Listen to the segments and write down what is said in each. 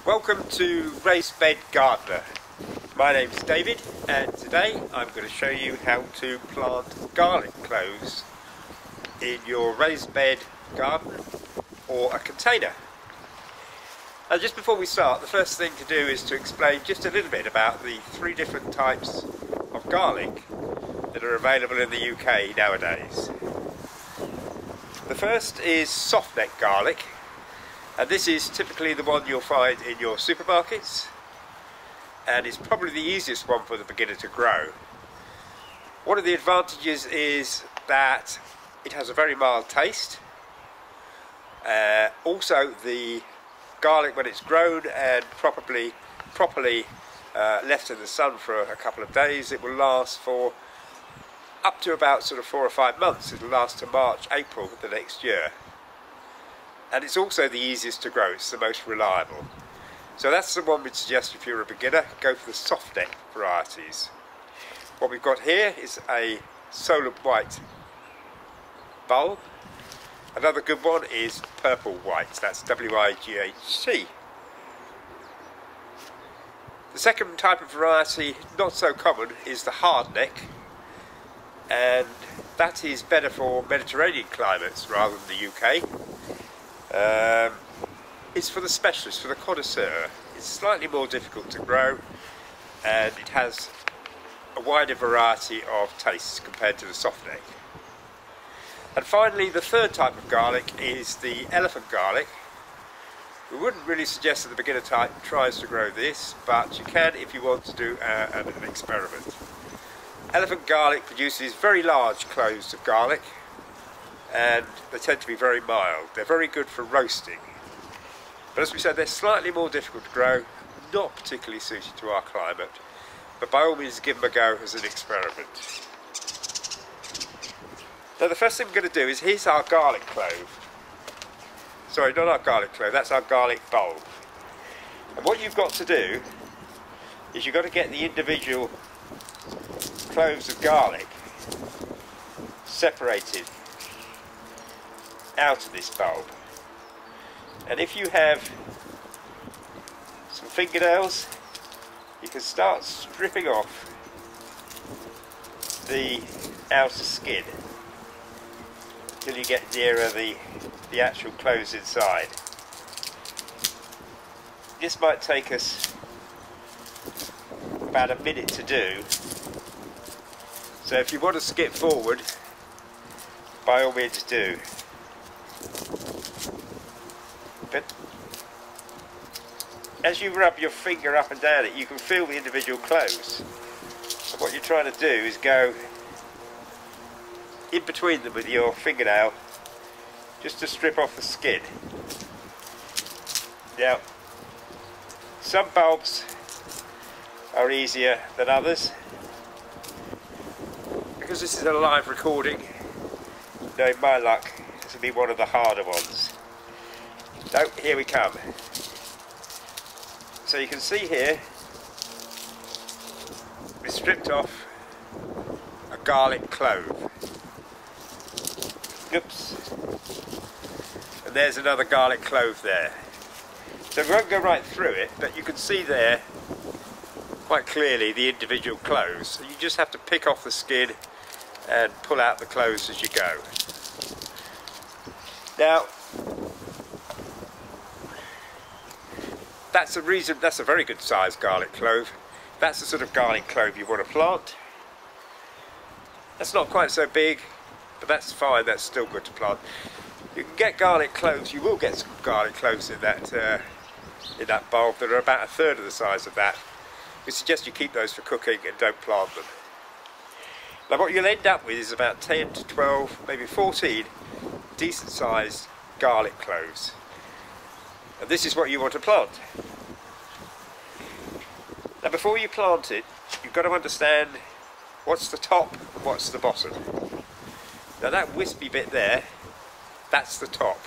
Welcome to Raised Bed Gardener. My name's David and today I'm going to show you how to plant garlic cloves in your raised bed garden or a container. And just before we start, the first thing to do is to explain just a little bit about the three different types of garlic that are available in the UK nowadays. The first is soft neck garlic, and this is typically the one you'll find in your supermarkets, and it's probably the easiest one for the beginner to grow. One of the advantages is that it has a very mild taste. Also, the garlic, when it's grown and properly left in the sun for a couple of days, it will last for up to about sort of 4 or 5 months. It'll last to March, April the next year. And it's also the easiest to grow, it's the most reliable. So that's the one we'd suggest if you're a beginner, go for the soft neck varieties. What we've got here is a Solent White bulb. Another good one is Purple White, that's W-I-G-H-T. The second type of variety, not so common, is the hard neck, and that is better for Mediterranean climates rather than the UK. It's for the specialist, for the connoisseur. It's slightly more difficult to grow and it has a wider variety of tastes compared to the soft neck. And finally, the third type of garlic is the elephant garlic. We wouldn't really suggest that the beginner type tries to grow this, but you can if you want to do an experiment. Elephant garlic produces very large cloves of garlic, and they tend to be very mild. They're very good for roasting. But as we said, they're slightly more difficult to grow, not particularly suited to our climate, but by all means give them a go as an experiment. Now the first thing we're going to do is, here's our garlic clove. Sorry, not our garlic clove, that's our garlic bulb. And what you've got to do is you've got to get the individual cloves of garlic separated out of this bulb. And if you have some fingernails, you can start stripping off the outer skin until you get nearer the actual cloves inside. This might take us about a minute to do, so if you want to skip forward, by all means do. But as you rub your finger up and down it, you can feel the individual cloves. And what you're trying to do is go in between them with your fingernail, just to strip off the skin. Now, some bulbs are easier than others. Because this is a live recording, knowing my luck, this will be one of the harder ones. So here we come. So you can see here, we stripped off a garlic clove. Oops. And there's another garlic clove there. So we won't go right through it, but you can see there quite clearly the individual cloves. So you just have to pick off the skin and pull out the cloves as you go. Now, that's a very good sized garlic clove. That's the sort of garlic clove you want to plant. That's not quite so big, but that's fine, that's still good to plant. You can get garlic cloves, you will get some garlic cloves in that bulb that are about a third of the size of that. We suggest you keep those for cooking and don't plant them. Now what you'll end up with is about 10 to 12, maybe 14 decent sized garlic cloves. And this is what you want to plant. Now before you plant it, you've got to understand what's the top and what's the bottom. Now that wispy bit there, that's the top.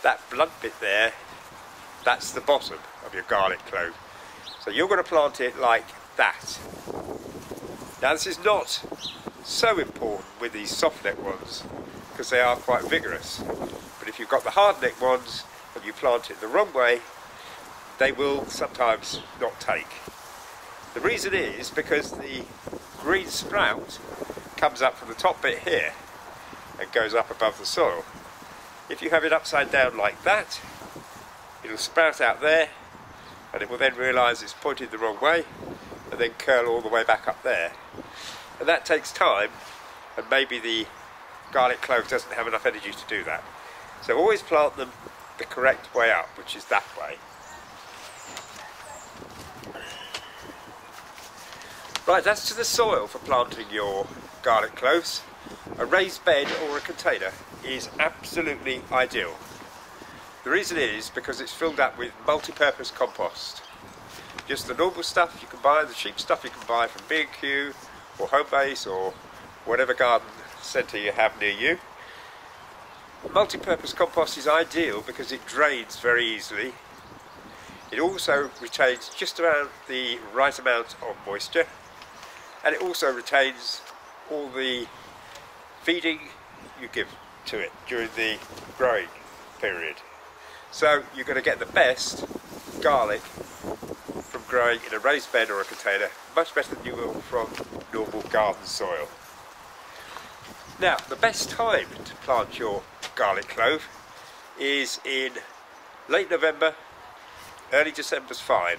That blunt bit there, that's the bottom of your garlic clove. So you're going to plant it like that. Now this is not so important with these soft neck ones because they are quite vigorous. But if you've got the hard neck ones and you plant it the wrong way, they will sometimes not take. The reason is because the green sprout comes up from the top bit here and goes up above the soil. If you have it upside down like that, it'll sprout out there, and it will then realise it's pointed the wrong way and then curl all the way back up there. And that takes time, and maybe the garlic clove doesn't have enough energy to do that. So always plant them the correct way up, which is that way. Right, that's to the soil for planting your garlic cloves. A raised bed or a container is absolutely ideal. The reason is because it's filled up with multi-purpose compost. Just the normal stuff you can buy, the cheap stuff you can buy from B&Q or Homebase or whatever garden centre you have near you. Multi-purpose compost is ideal because it drains very easily. It also retains just around the right amount of moisture, and it also retains all the feeding you give to it during the growing period. So you're going to get the best garlic from growing in a raised bed or a container, much better than you will from normal garden soil. Now, the best time to plant your garlic clove is in late November. Early December's fine.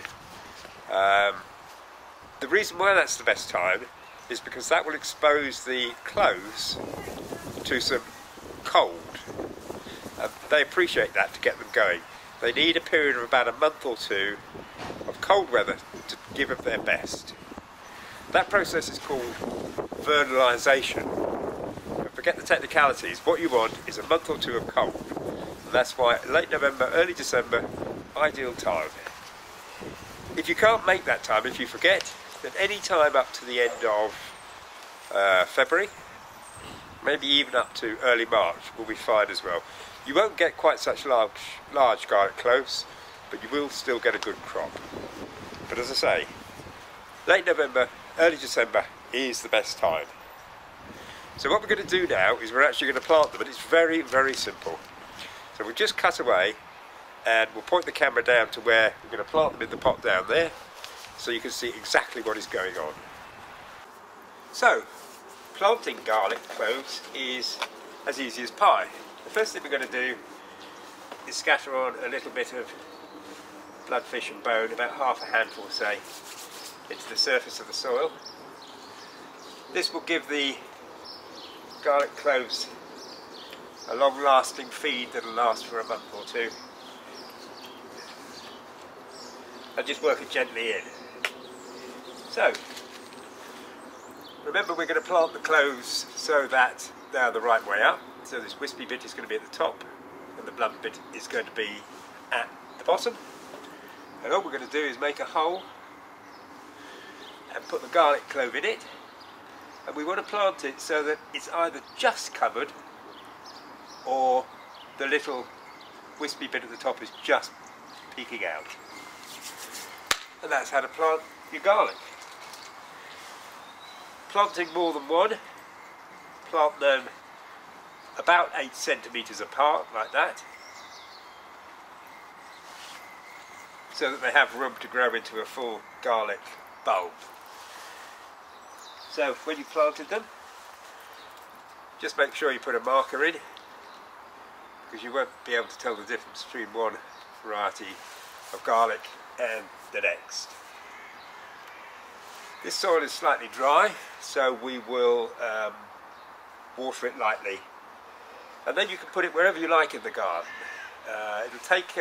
The reason why that's the best time is because that will expose the cloves to some cold. They appreciate that to get them going. They need a period of about a month or two of cold weather to give them their best. That process is called vernalisation. But forget the technicalities. What you want is a month or two of cold. And that's why late November, early December, ideal time. If you can't make that time, if you forget, then any time up to the end of February, maybe even up to early March, will be fine as well. You won't get quite such large garlic cloves, but you will still get a good crop. But as I say, late November, early December is the best time. So what we're going to do now is we're actually going to plant them, and it's very, very simple. So we'll just cut away, and we'll point the camera down to where we're going to plant them in the pot down there, so you can see exactly what is going on. So, planting garlic cloves is as easy as pie. The first thing we're going to do is scatter on a little bit of bloodfish and bone, about half a handful say, into the surface of the soil. This will give the garlic cloves a long-lasting feed that will last for a month or two. And just work it gently in. So, remember we're going to plant the cloves so that they're the right way up. So this wispy bit is going to be at the top and the blunt bit is going to be at the bottom. And all we're going to do is make a hole and put the garlic clove in it. And we want to plant it so that it's either just covered or the little wispy bit at the top is just peeking out. And that's how to plant your garlic. Planting more than one, plant them about 8 centimetres apart, like that, so that they have room to grow into a full garlic bulb. So when you've planted them, just make sure you put a marker in, because you won't be able to tell the difference between one variety of garlic and the next. This soil is slightly dry, so we will water it lightly, and then you can put it wherever you like in the garden. It'll take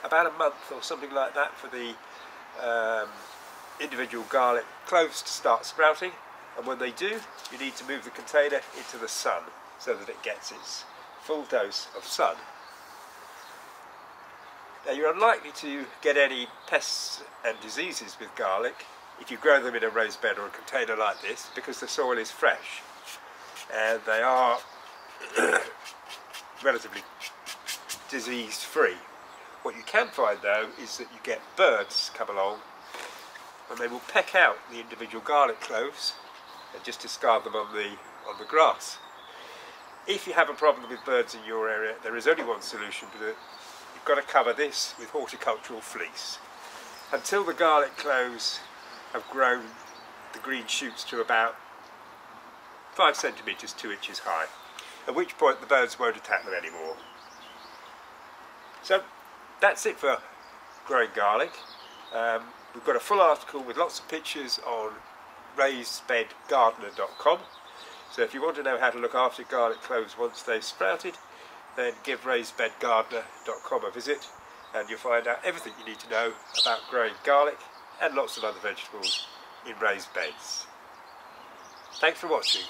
about a month or something like that for the individual garlic cloves to start sprouting, and when they do, you need to move the container into the sun so that it gets its full dose of sun. Now, you're unlikely to get any pests and diseases with garlic if you grow them in a raised bed or a container like this, because the soil is fresh and they are relatively disease free. What you can find though is that you get birds come along and they will peck out the individual garlic cloves and just discard them on the grass. If you have a problem with birds in your area, there is only one solution, but you've got to cover this with horticultural fleece. until the garlic cloves have grown the green shoots to about 5 centimetres, 2 inches high, at which point the birds won't attack them anymore. So that's it for growing garlic. We've got a full article with lots of pictures on raisedbedgardener.com. So if you want to know how to look after garlic cloves once they've sprouted, then give raisedbedgardener.com a visit and you'll find out everything you need to know about growing garlic and lots of other vegetables in raised beds. Thanks for watching.